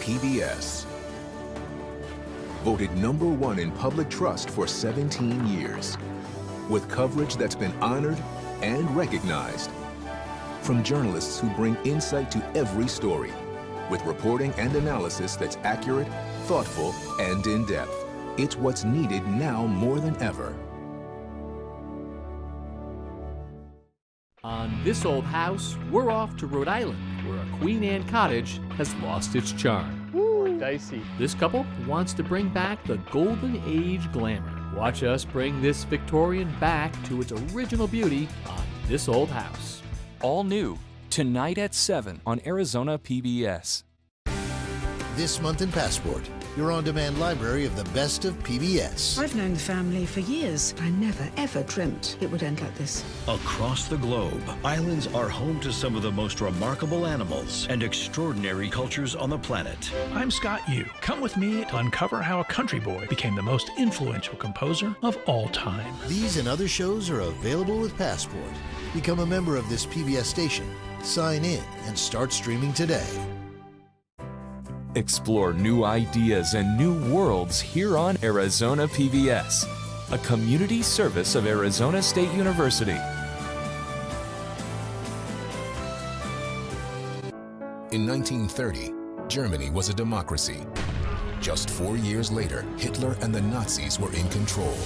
PBS. Voted #1 in public trust for 17 years. With coverage that's been honored and recognized. From journalists who bring insight to every story. With reporting and analysis that's accurate, thoughtful, and in-depth. It's what's needed now more than ever. On This Old House, we're off to Rhode Island, where a Queen Anne cottage has lost its charm. Ooh, dicey. This couple wants to bring back the Golden Age glamour. Watch us bring this Victorian back to its original beauty on This Old House. All new, tonight at 7 on Arizona PBS. This month in Passport, your on-demand library of the best of PBS. I've known the family for years. I never, ever dreamt it would end like this. Across the globe, islands are home to some of the most remarkable animals and extraordinary cultures on the planet. I'm Scott Yu. Come with me to uncover how a country boy became the most influential composer of all time. These and other shows are available with Passport. Become a member of this PBS station. Sign in and start streaming today. Explore new ideas and new worlds here on Arizona PBS, a community service of Arizona State University. In 1930, Germany was a democracy. Just 4 years later, Hitler and the Nazis were in control.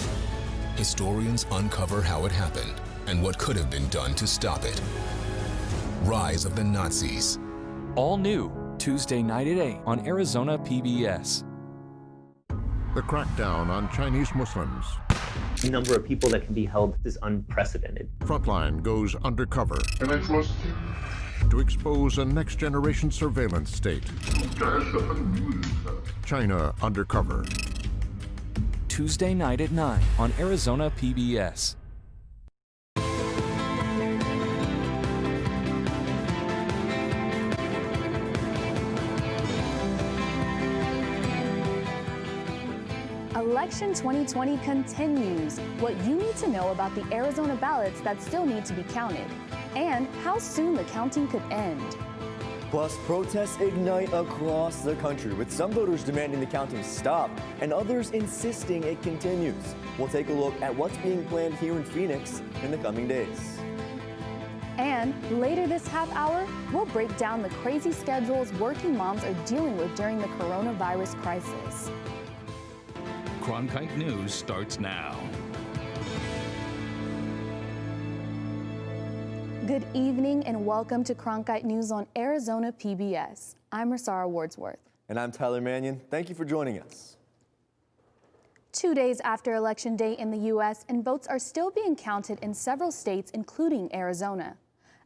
Historians uncover how it happened and what could have been done to stop it. Rise of the Nazis. All new, Tuesday night at 8 on Arizona PBS. The crackdown on Chinese Muslims. The number of people that can be held is unprecedented. Frontline goes undercover to expose a next-generation surveillance state. China undercover. Tuesday night at 9 on Arizona PBS. Election 2020 continues. What you need to know about the Arizona ballots that still need to be counted, and how soon the counting could end. Plus, protests ignite across the country, with some voters demanding the counting stop and others insisting it continues. We'll take a look at what's being planned here in Phoenix in the coming days. And later this half hour, we'll break down the crazy schedules working moms are dealing with during the coronavirus crisis. Cronkite News starts now. Good evening and welcome to Cronkite News on Arizona PBS. I'm Rosara Wordsworth. And I'm Tyler Mannion. Thank you for joining us. 2 days after Election Day in the U.S., and votes are still being counted in several states, including Arizona.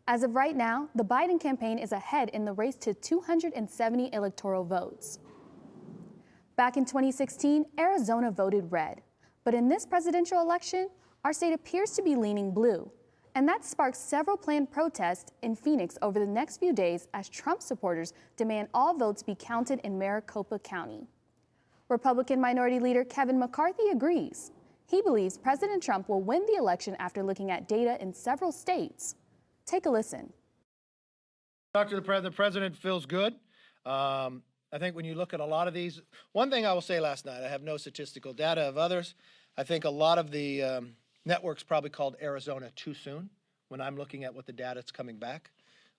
As of right now, the Biden campaign is ahead in the race to 270 electoral votes. Back in 2016, Arizona voted red. But in this presidential election, our state appears to be leaning blue. And that sparks several planned protests in Phoenix over the next few days as Trump supporters demand all votes be counted in Maricopa County. Republican Minority Leader Kevin McCarthy agrees. He believes President Trump will win the election after looking at data in several states. Take a listen. Talk to the president feels good. I think when you look at a lot of these, one thing I will say last night, I have no statistical data of others. I think a lot of the networks probably called Arizona too soon when I'm looking at what the data that's coming back.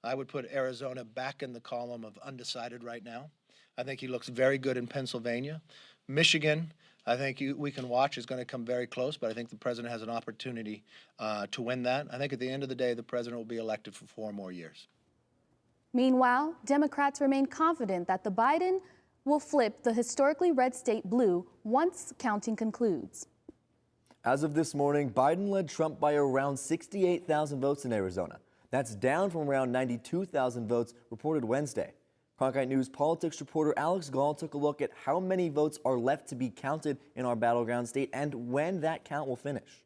I would put Arizona back in the column of undecided right now. I think he looks very good in Pennsylvania. Michigan, I think we can watch, is going to come very close, but I think the president has an opportunity to win that. I think at the end of the day, the president will be elected for 4 more years. Meanwhile, Democrats remain confident that the Biden will flip the historically red state blue once counting concludes. As of this morning, Biden led Trump by around 68,000 votes in Arizona. That's down from around 92,000 votes reported Wednesday. Cronkite News politics reporter Alex Gall took a look at how many votes are left to be counted in our battleground state and when that count will finish.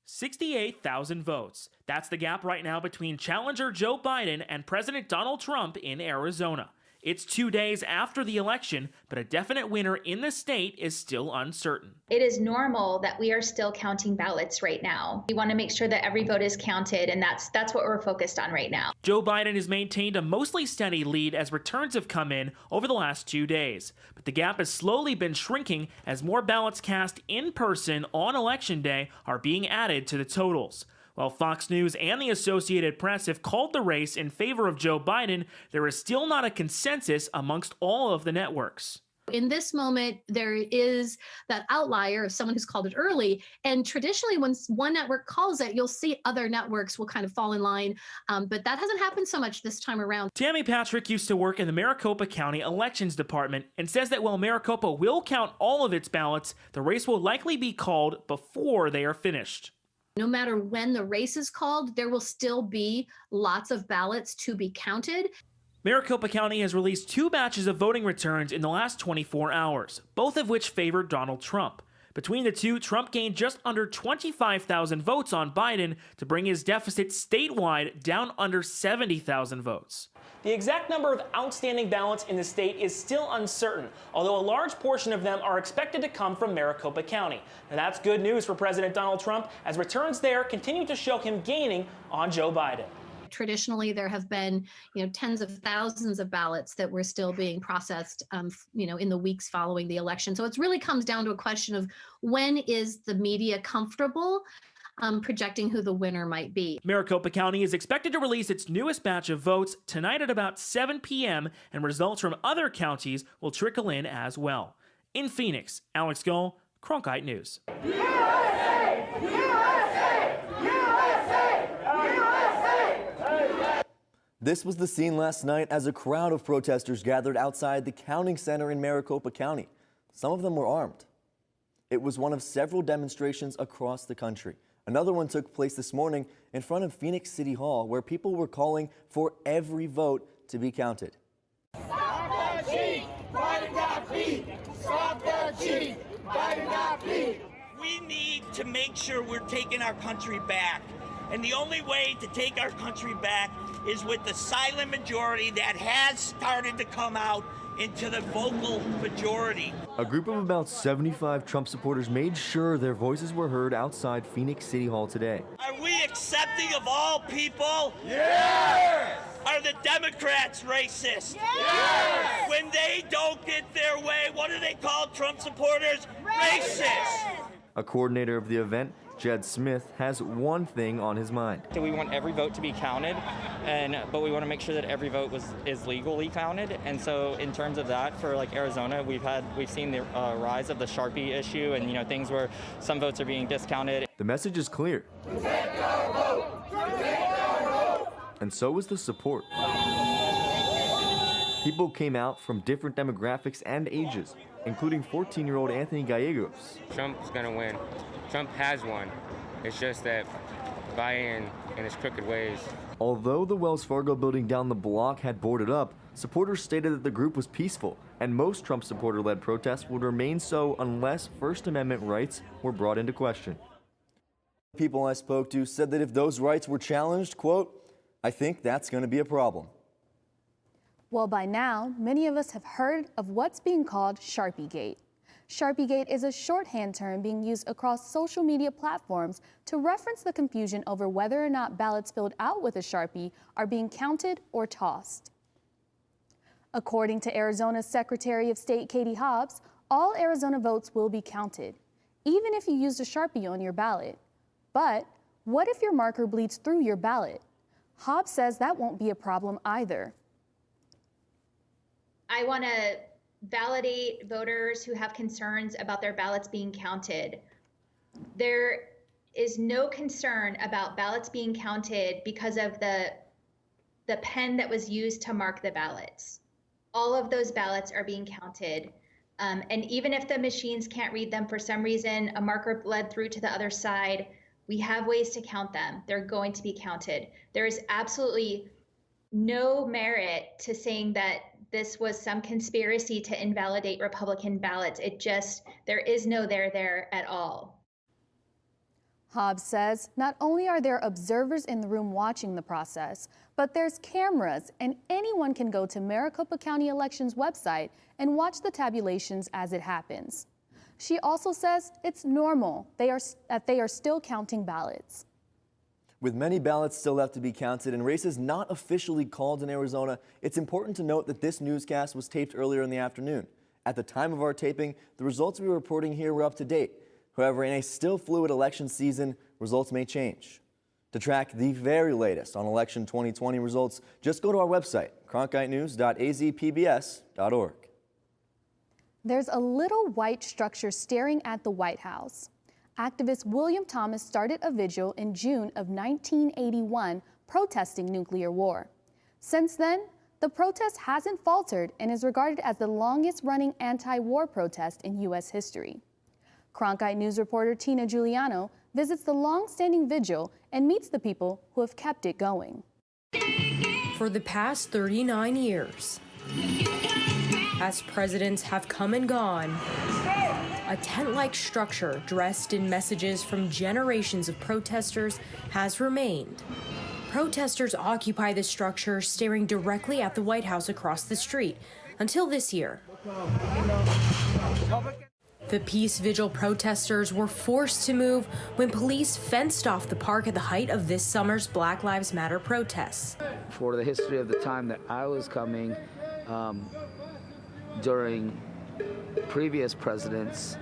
68,000 votes. That's the gap right now between challenger Joe Biden and President Donald Trump in Arizona. It's 2 days after the election, but a definite winner in the state is still uncertain. It is normal that we are still counting ballots right now. We want to make sure that every vote is counted, and that's what we're focused on right now. Joe Biden has maintained a mostly steady lead as returns have come in over the last 2 days. But the gap has slowly been shrinking as more ballots cast in person on Election Day are being added to the totals. While Fox News and the Associated Press have called the race in favor of Joe Biden, there is still not a consensus amongst all of the networks. In this moment, there is that outlier of someone who's called it early. And traditionally, when one network calls it, you'll see other networks will kind of fall in line. But that hasn't happened so much this time around. Tammy Patrick used to work in the Maricopa County Elections Department and says that while Maricopa will count all of its ballots, the race will likely be called before they are finished. No matter when the race is called, there will still be lots of ballots to be counted. Maricopa County has released 2 batches of voting returns in the last 24 hours, both of which favored Donald Trump. Between the two, Trump gained just under 25,000 votes on Biden to bring his deficit statewide down under 70,000 votes. The exact number of outstanding ballots in the state is still uncertain, although a large portion of them are expected to come from Maricopa County. And that's good news for President Donald Trump, as returns there continue to show him gaining on Joe Biden. Traditionally, there have been, tens of thousands of ballots that were still being processed, in the weeks following the election. So it really comes down to a question of when is the media comfortable projecting who the winner might be. Maricopa County is expected to release its newest batch of votes tonight at about 7 p.m., and results from other counties will trickle in as well. In Phoenix, Alex Gull, Cronkite News. USA! USA! USA! USA! This was the scene last night as a crowd of protesters gathered outside the counting center in Maricopa County. Some of them were armed. It was one of several demonstrations across the country. Another one took place this morning in front of Phoenix City Hall, where people were calling for every vote to be counted. Stop the cheat! Biden got beat! Stop the cheat! Biden got beat! We need to make sure we're taking our country back. And the only way to take our country back is with the silent majority that has started to come out into the vocal majority. A group of about 75 Trump supporters made sure their voices were heard outside Phoenix City Hall today. Are we accepting of all people? Yes! Are the Democrats racist? Yes! When they don't get their way, what do they call Trump supporters? Racist! A coordinator of the event, Jed Smith, has one thing on his mind. So we want every vote to be counted, but we want to make sure that every vote is legally counted. And so in terms of that, for like Arizona, we've seen the rise of the Sharpie issue, and things where some votes are being discounted. The message is clear. Protect our vote! Protect our vote! And so is the support. People came out from different demographics and ages, including 14-year-old Anthony Gallegos. Trump's gonna win. Trump has won. It's just that Biden and his crooked ways. Although the Wells Fargo building down the block had boarded up, supporters stated that the group was peaceful, and most Trump supporter-led protests would remain so unless First Amendment rights were brought into question. People I spoke to said that if those rights were challenged, quote, "I think that's going to be a problem." Well, by now, many of us have heard of what's being called Sharpiegate. Sharpiegate is a shorthand term being used across social media platforms to reference the confusion over whether or not ballots filled out with a Sharpie are being counted or tossed. According to Arizona's Secretary of State Katie Hobbs, all Arizona votes will be counted, even if you used a Sharpie on your ballot. But what if your marker bleeds through your ballot? Hobbs says that won't be a problem either. I want to validate voters who have concerns about their ballots being counted. There is no concern about ballots being counted because of the pen that was used to mark the ballots. All of those ballots are being counted. And even if the machines can't read them for some reason, a marker bled through to the other side, we have ways to count them. They're going to be counted. There is absolutely no merit to saying that this was some conspiracy to invalidate Republican ballots. There is no there at all. Hobbs says not only are there observers in the room watching the process, but there's cameras and anyone can go to Maricopa County Elections website and watch the tabulations as it happens. She also says it's normal that they are still counting ballots. With many ballots still left to be counted and races not officially called in Arizona, it's important to note that this newscast was taped earlier in the afternoon. At the time of our taping, the results we were reporting here were up to date. However, in a still fluid election season, results may change. To track the very latest on election 2020 results, just go to our website, cronkitenews.azpbs.org. There's a little white structure staring at the White House. Activist William Thomas started a vigil in June of 1981 protesting nuclear war. Since then, the protest hasn't faltered and is regarded as the longest-running anti-war protest in U.S. history. Cronkite News reporter Tina Giuliano visits the long-standing vigil and meets the people who have kept it going. For the past 39 years, as presidents have come and gone, a tent-like structure dressed in messages from generations of protesters has remained. Protesters occupy the structure, staring directly at the White House across the street, until this year. The Peace Vigil protesters were forced to move when police fenced off the park at the height of this summer's Black Lives Matter protests. For the history of the time that I was coming, during previous presidents,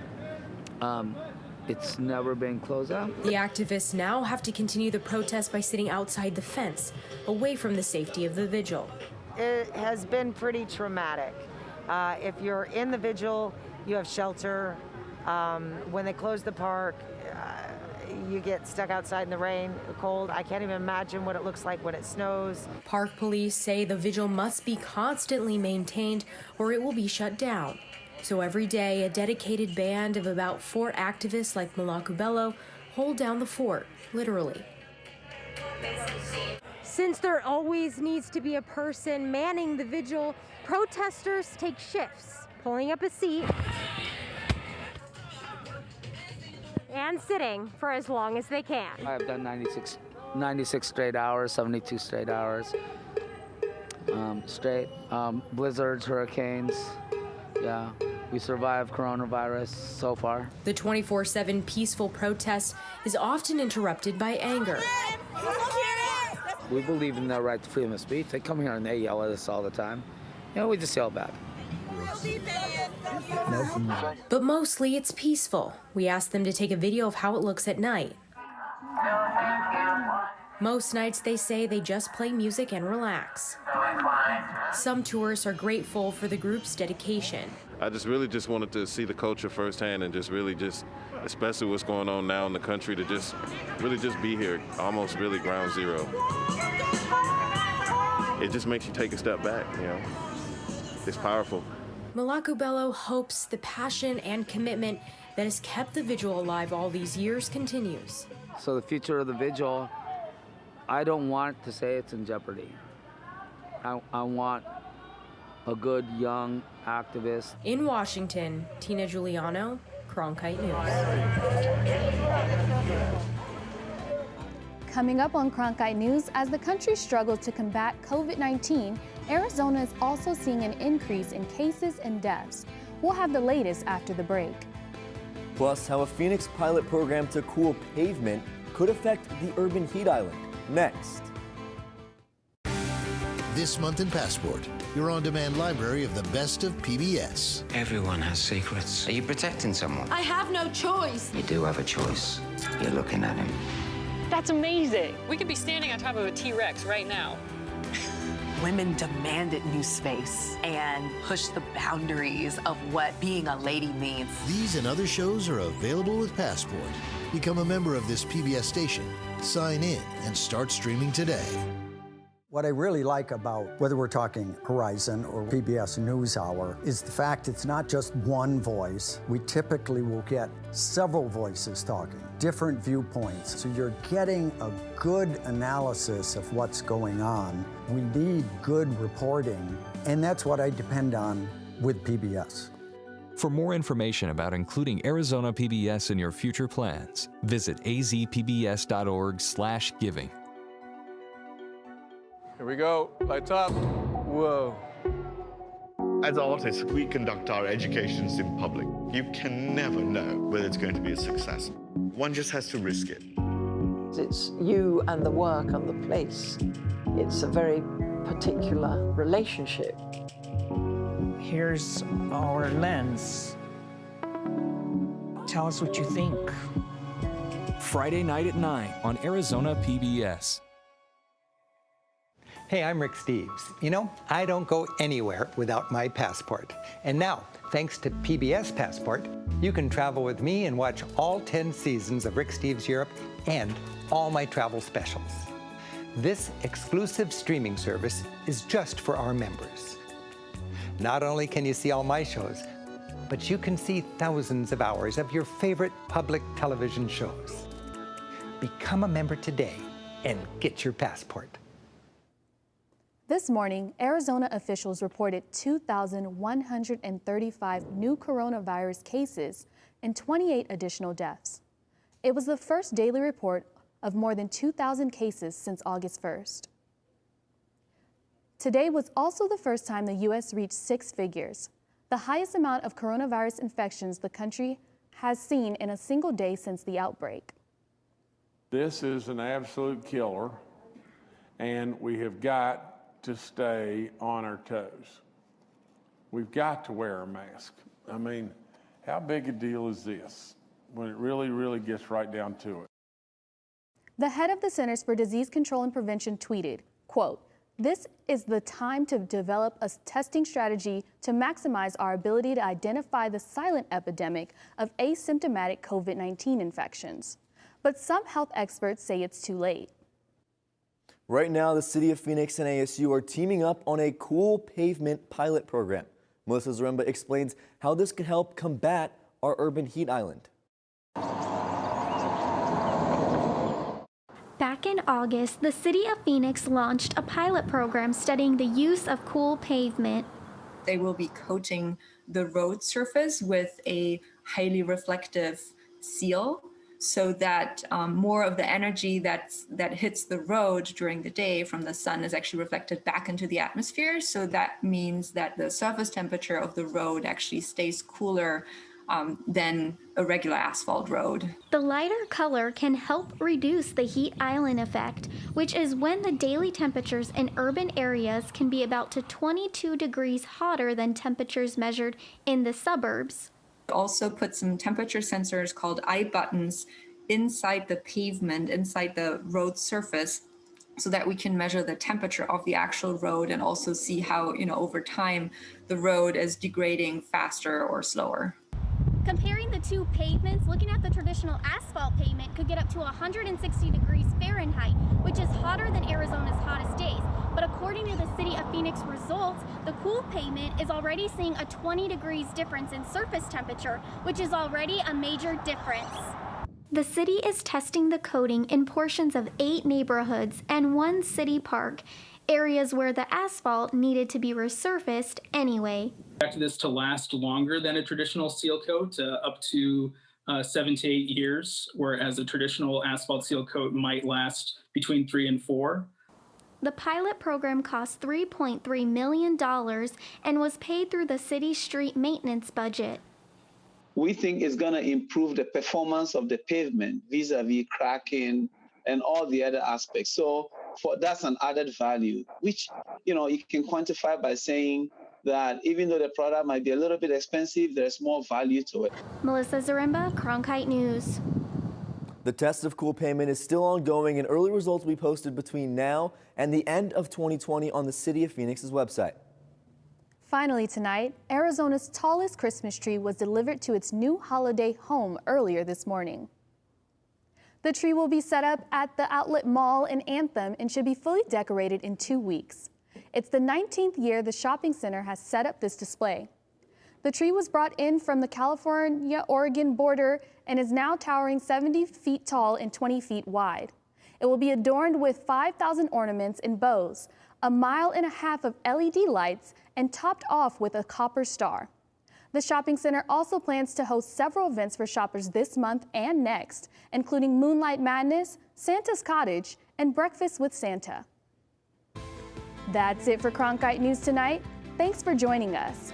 it's never been closed out. The activists now have to continue the protest by sitting outside the fence, away from the safety of the vigil. It has been pretty traumatic. If you're in the vigil, you have shelter. When they close the park, you get stuck outside in the rain, the cold. I can't even imagine what it looks like when it snows. Park police say the vigil must be constantly maintained or it will be shut down. So every day, a dedicated band of about 4 activists like Malacu Bello hold down the fort, literally. Since there always needs to be a person manning the vigil, protesters take shifts, pulling up a seat and sitting for as long as they can. I've done 96 straight hours, 72 straight hours straight. Blizzards, hurricanes, yeah. We survived coronavirus so far. The 24/7 peaceful protest is often interrupted by anger. We believe in their right to freedom of speech. They come here and they yell at us all the time. You know, we just yell back. But mostly it's peaceful. We asked them to take a video of how it looks at night. Most nights they say they just play music and relax. Some tourists are grateful for the group's dedication. I really wanted to see the culture firsthand and especially what's going on now in the country, to just be here, almost really ground zero. It just makes you take a step back, you know. It's powerful. Malacu Bello hopes the passion and commitment that has kept the vigil alive all these years continues. So the future of the vigil, I don't want to say it's in jeopardy. I want a good young activist. In Washington, Tina Giuliano, Cronkite News. Coming up on Cronkite News, as the country struggles to combat COVID-19, Arizona is also seeing an increase in cases and deaths. We'll have the latest after the break. Plus, how a Phoenix pilot program to cool pavement could affect the urban heat island. Next. This month in Passport, your on-demand library of the best of PBS. Everyone has secrets. Are you protecting someone? I have no choice. You do have a choice. You're looking at him. That's amazing. We could be standing on top of a T-Rex right now. Women demanded new space and pushed the boundaries of what being a lady means. These and other shows are available with Passport. Become a member of this PBS station. Sign in and start streaming today. What I really like about whether we're talking Horizon or PBS NewsHour is the fact it's not just one voice. We typically will get several voices talking, different viewpoints. So you're getting a good analysis of what's going on. We need good reporting, and that's what I depend on with PBS. For more information about including Arizona PBS in your future plans, visit azpbs.org/giving. Here we go. Lights up. Whoa. As artists, we conduct our educations in public. You can never know whether it's going to be a success. One just has to risk it. It's you and the work and the place. It's a very particular relationship. Here's our lens. Tell us what you think. Friday night at 9 on Arizona PBS. Hey, I'm Rick Steves. You know, I don't go anywhere without my passport. And now, thanks to PBS Passport, you can travel with me and watch all 10 seasons of Rick Steves Europe and all my travel specials. This exclusive streaming service is just for our members. Not only can you see all my shows, but you can see thousands of hours of your favorite public television shows. Become a member today and get your passport. This morning, Arizona officials reported 2,135 new coronavirus cases and 28 additional deaths. It was the first daily report of more than 2,000 cases since August 1st. Today was also the first time the U.S. reached 6 figures, the highest amount of coronavirus infections the country has seen in a single day since the outbreak. This is an absolute killer, and we have got to stay on our toes. We've got to wear a mask. I mean, how big a deal is this when it really, really gets right down to it? The head of the Centers for Disease Control and Prevention tweeted, quote, "This is the time to develop a testing strategy to maximize our ability to identify the silent epidemic of asymptomatic COVID-19 infections." But some health experts say it's too late. Right now, the City of Phoenix and ASU are teaming up on a cool pavement pilot program. Melissa Zaremba explains how this could help combat our urban heat island. Back in August, the City of Phoenix launched a pilot program studying the use of cool pavement. They will be coating the road surface with a highly reflective seal so that more of the energy that hits the road during the day from the sun is actually reflected back into the atmosphere. So that means that the surface temperature of the road actually stays cooler than a regular asphalt road. The lighter color can help reduce the heat island effect, which is when the daily temperatures in urban areas can be about to 22 degrees hotter than temperatures measured in the suburbs. Also put some temperature sensors called eye buttons inside the pavement, inside the road surface, so that we can measure the temperature of the actual road and also see how, over time, the road is degrading faster or slower. Comparing the two pavements, looking at the traditional asphalt pavement could get up to 160 degrees Fahrenheit, which is hotter than Arizona's hottest days. But according to the City of Phoenix results, the cool pavement is already seeing a 20 degrees difference in surface temperature, which is already a major difference. The city is testing the coating in portions of 8 neighborhoods and 1 city park, areas where the asphalt needed to be resurfaced anyway. Expect this to last longer than a traditional seal coat, up to 7 to 8 years, whereas a traditional asphalt seal coat might last between 3 and 4. The pilot program cost $3.3 million and was paid through the city's street maintenance budget. We think it's going to improve the performance of the pavement vis-a-vis cracking and all the other aspects. So that's an added value, which you can quantify by saying that even though the product might be a little bit expensive, there's more value to it. Melissa Zaremba, Cronkite News. The test of cool pavement is still ongoing, and early results will be posted between now and the end of 2020 on the City of Phoenix's website. Finally tonight, Arizona's tallest Christmas tree was delivered to its new holiday home earlier this morning. The tree will be set up at the Outlet Mall in Anthem and should be fully decorated in 2 weeks. It's the 19th year the shopping center has set up this display. The tree was brought in from the California-Oregon border and is now towering 70 feet tall and 20 feet wide. It will be adorned with 5,000 ornaments and bows, 1.5 miles of LED lights, and topped off with a copper star. The shopping center also plans to host several events for shoppers this month and next, including Moonlight Madness, Santa's Cottage, and Breakfast with Santa. That's it for Cronkite News tonight. Thanks for joining us.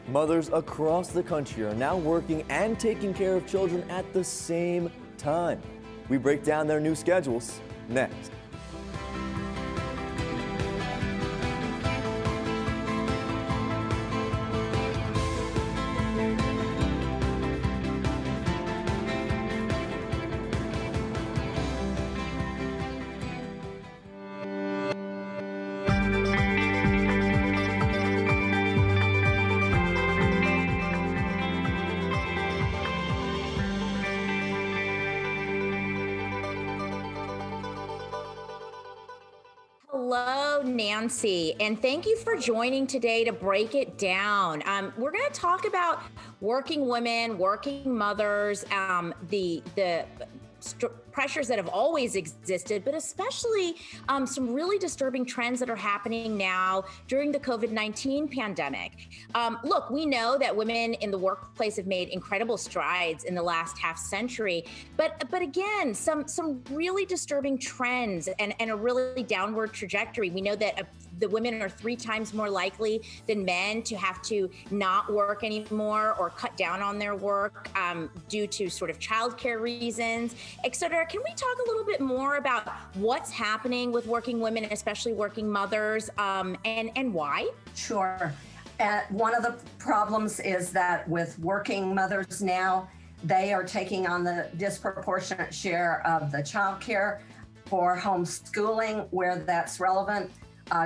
Mothers across the country are now working and taking care of children at the same time. We break down their new schedules next. Hello, Nancy, and thank you for joining today to break it down. We're going to talk about working women, working mothers, the pressures that have always existed, but especially some really disturbing trends that are happening now during the COVID-19 pandemic. Look, we know that women in the workplace have made incredible strides in the last half century, but again, some really disturbing trends and a really downward trajectory. We know that the women are 3 times more likely than men to have to not work anymore or cut down on their work due to sort of childcare reasons, et cetera. Can we talk a little bit more about what's happening with working women, especially working mothers, and why? Sure. One of the problems is that with working mothers now, they are taking on the disproportionate share of the childcare for homeschooling where that's relevant.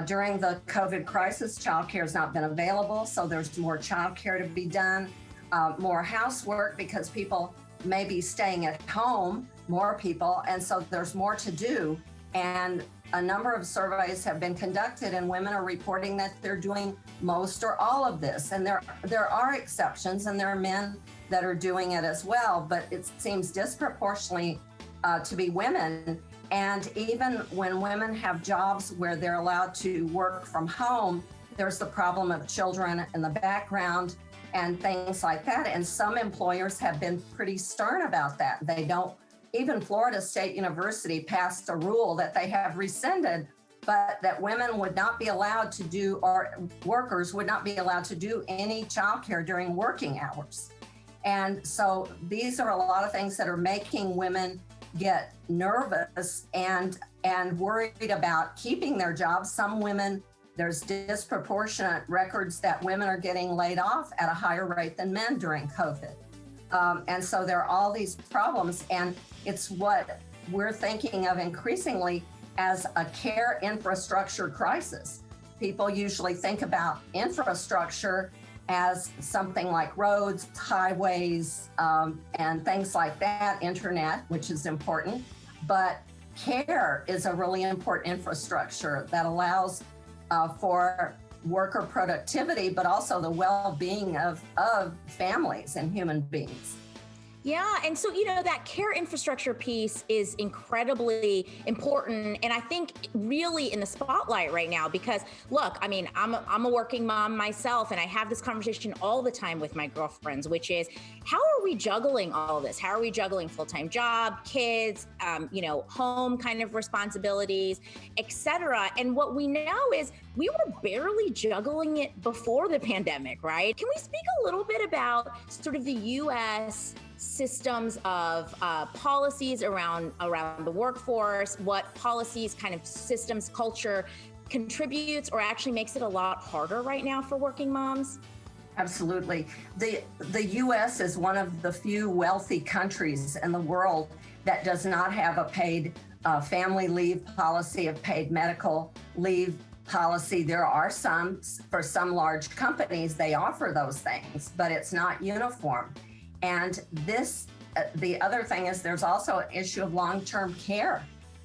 During the COVID crisis, childcare has not been available, so there's more childcare to be done, more housework because people may be staying at home, more people, and so there's more to do. And a number of surveys have been conducted, and women are reporting that they're doing most or all of this. And there are exceptions, and there are men that are doing it as well, but it seems disproportionately to be women. And even when women have jobs where they're allowed to work from home, there's the problem of children in the background and things like that. And some employers have been pretty stern about that. They don't, even Florida State University passed a rule that they have rescinded, but that women would not be allowed to do, or workers would not be allowed to do any childcare during working hours. And so these are a lot of things that are making women get nervous and worried about keeping their jobs. Some women, there's disproportionate records that women are getting laid off at a higher rate than men during COVID. And so there are all these problems, and it's what we're thinking of increasingly as a care infrastructure crisis. People usually think about infrastructure as something like roads, highways, and things like that, internet, which is important. But care is a really important infrastructure that allows for worker productivity, but also the well-being of families and human beings. Yeah, and so, that care infrastructure piece is incredibly important, and I think really in the spotlight right now because, look, I mean, I'm a working mom myself, and I have this conversation all the time with my girlfriends, which is, how are we juggling all of this? How are we juggling full-time job, kids, home kind of responsibilities, et cetera? And what we know is we were barely juggling it before the pandemic, right? Can we speak a little bit about sort of the U.S. systems of policies around the workforce, what policies, kind of systems, culture contributes or actually makes it a lot harder right now for working moms? Absolutely. The U.S. is one of the few wealthy countries in the world that does not have a paid family leave policy, a paid medical leave policy. There are some, for some large companies, they offer those things, but it's not uniform. And the other thing is there's also an issue of long-term care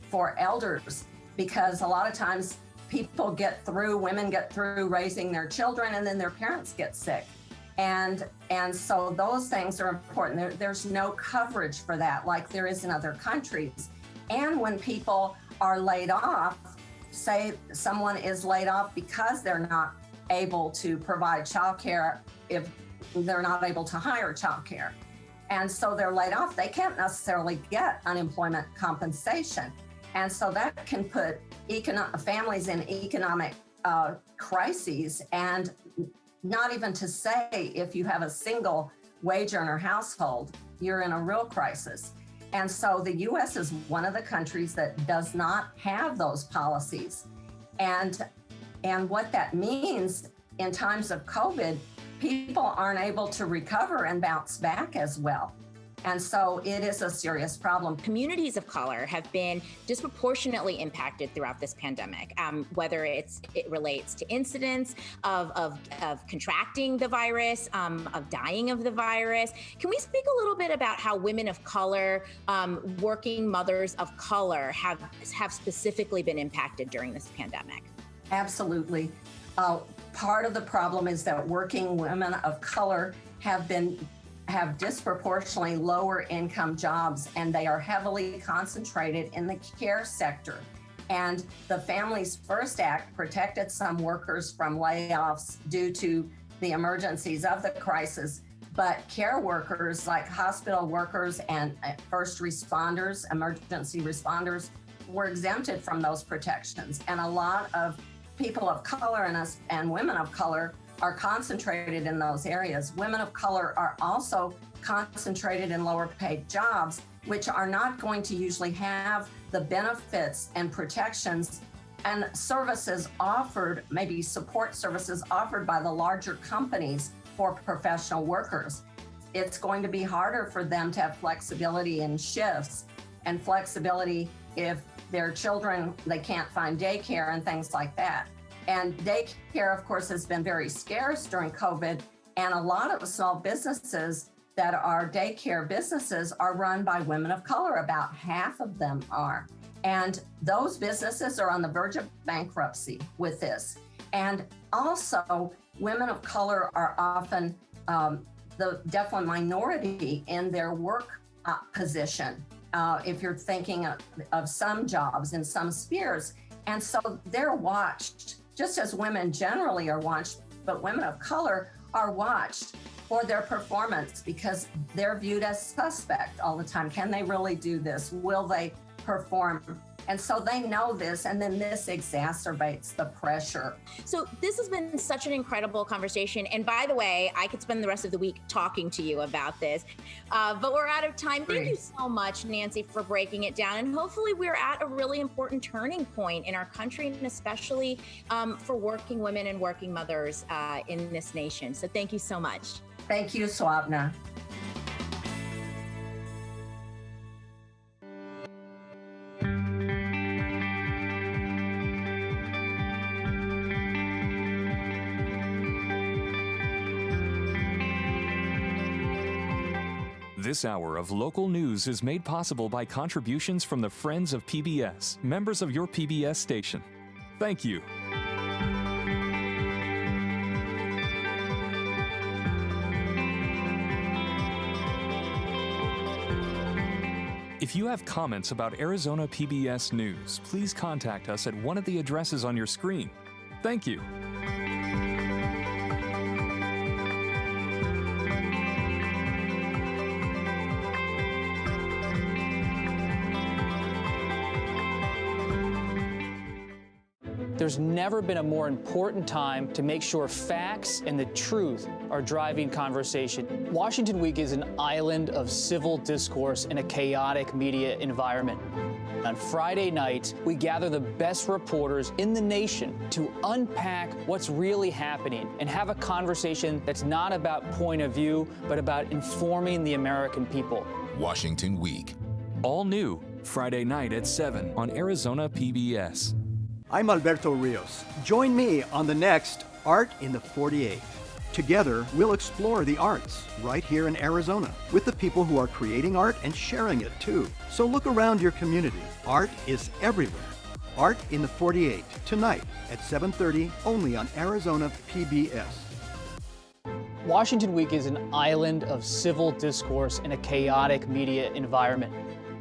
for elders, because a lot of times women get through raising their children, and then their parents get sick. And so those things are important. There's no coverage for that like there is in other countries. And when people are laid off, say someone is laid off because they're not able to provide childcare if they're not able to hire childcare. And so they're laid off. They can't necessarily get unemployment compensation. And so that can put families in economic crises, and not even to say if you have a single wage earner household, you're in a real crisis. And so the U.S. is one of the countries that does not have those policies. And what that means in times of COVID, people aren't able to recover and bounce back as well. And so it is a serious problem. Communities of color have been disproportionately impacted throughout this pandemic, whether it relates to incidents of contracting the virus, of dying of the virus. Can we speak a little bit about how women of color, working mothers of color have specifically been impacted during this pandemic? Absolutely. Part of the problem is that working women of color have disproportionately lower income jobs, and they are heavily concentrated in the care sector. And the Families First Act protected some workers from layoffs due to the emergencies of the crisis, but care workers like hospital workers and first responders, emergency responders, were exempted from those protections. And a lot of people of color and women of color are concentrated in those areas. Women of color are also concentrated in lower paid jobs, which are not going to usually have the benefits and protections and services offered, maybe support services offered by the larger companies for professional workers. It's going to be harder for them to have flexibility in shifts and flexibility if their children, they can't find daycare and things like that. And daycare, of course, has been very scarce during COVID. And a lot of small businesses that are daycare businesses are run by women of color. About half of them are. And those businesses are on the verge of bankruptcy with this. And also, women of color are often the definite minority in their work position. If you're thinking of some jobs in some spheres. And so they're watched, just as women generally are watched, but women of color are watched for their performance because they're viewed as suspect all the time. Can they really do this? Will they perform? And so they know this, and then this exacerbates the pressure. So this has been such an incredible conversation. And by the way, I could spend the rest of the week talking to you about this, but we're out of time. Thank you so much, Nancy, for breaking it down. And hopefully we're at a really important turning point in our country, and especially for working women and working mothers in this nation. So thank you so much. Thank you, Swapna. This hour of local news is made possible by contributions from the Friends of PBS, members of your PBS station. Thank you. If you have comments about Arizona PBS News, please contact us at one of the addresses on your screen. Thank you. There's never been a more important time to make sure facts and the truth are driving conversation. Washington Week is an island of civil discourse in a chaotic media environment. On Friday nights, we gather the best reporters in the nation to unpack what's really happening and have a conversation that's not about point of view, but about informing the American people. Washington Week. All new, Friday night at 7 on Arizona PBS. I'm Alberto Rios. Join me on the next Art in the 48. Together, we'll explore the arts right here in Arizona with the people who are creating art and sharing it too. So look around your community. Art is everywhere. Art in the 48, tonight at 7:30, only on Arizona PBS. Washington Week is an island of civil discourse in a chaotic media environment.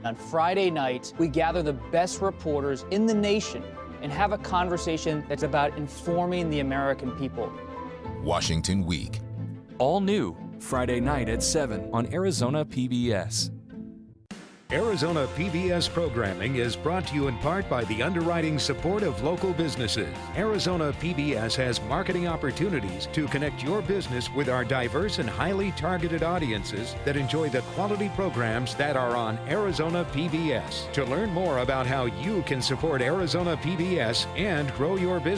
On Friday nights, we gather the best reporters in the nation and have a conversation that's about informing the American people. Washington Week. All new, Friday night at 7 on Arizona PBS. Arizona PBS programming is brought to you in part by the underwriting support of local businesses. Arizona PBS has marketing opportunities to connect your business with our diverse and highly targeted audiences that enjoy the quality programs that are on Arizona PBS. To learn more about how you can support Arizona PBS and grow your business,